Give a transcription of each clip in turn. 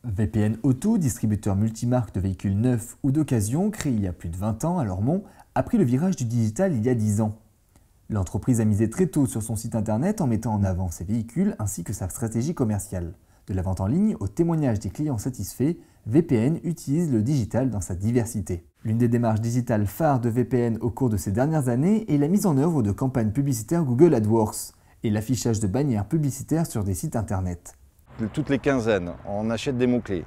VPN Auto, distributeur multimarque de véhicules neufs ou d'occasion, créé il y a plus de 20 ans à Lormont, a pris le virage du digital il y a 10 ans. L'entreprise a misé très tôt sur son site internet en mettant en avant ses véhicules ainsi que sa stratégie commerciale. De la vente en ligne au témoignage des clients satisfaits, VPN utilise le digital dans sa diversité. L'une des démarches digitales phares de VPN au cours de ces dernières années est la mise en œuvre de campagnes publicitaires Google AdWords et l'affichage de bannières publicitaires sur des sites internet. Toutes les quinzaines, on achète des mots-clés.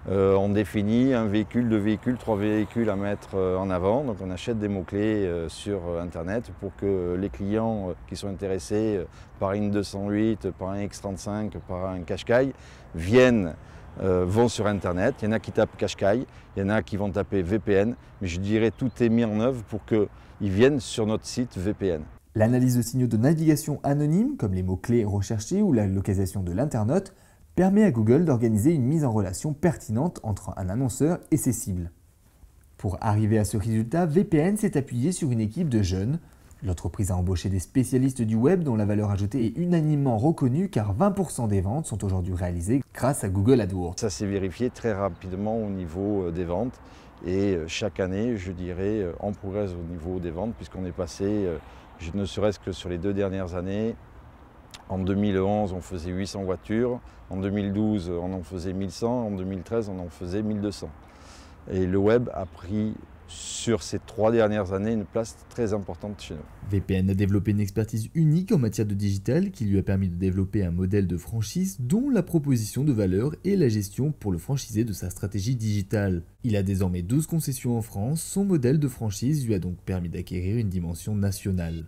On définit un véhicule, deux véhicules, trois véhicules à mettre en avant. Donc on achète des mots-clés sur Internet pour que les clients qui sont intéressés par une 208, par un X35, par un Qashqai vont sur Internet. Il y en a qui tapent Qashqai, il y en a qui vont taper VPN, mais je dirais tout est mis en œuvre pour qu'ils viennent sur notre site VPN. L'analyse de signaux de navigation anonymes, comme les mots-clés recherchés ou la localisation de l'internaute, permet à Google d'organiser une mise en relation pertinente entre un annonceur et ses cibles. Pour arriver à ce résultat, VPN s'est appuyé sur une équipe de jeunes. L'entreprise a embauché des spécialistes du web dont la valeur ajoutée est unanimement reconnue car 20% des ventes sont aujourd'hui réalisées grâce à Google AdWords. Ça s'est vérifié très rapidement au niveau des ventes et chaque année, je dirais, on progresse au niveau des ventes puisqu'on est passé, ne serait-ce que sur les 2 dernières années, en 2011, on faisait 800 voitures, en 2012, on en faisait 1100, en 2013, on en faisait 1200. Et le web a pris, sur ces 3 dernières années, une place très importante chez nous. VPN a développé une expertise unique en matière de digital qui lui a permis de développer un modèle de franchise dont la proposition de valeur et la gestion pour le franchisé de sa stratégie digitale. Il a désormais 12 concessions en France, son modèle de franchise lui a donc permis d'acquérir une dimension nationale.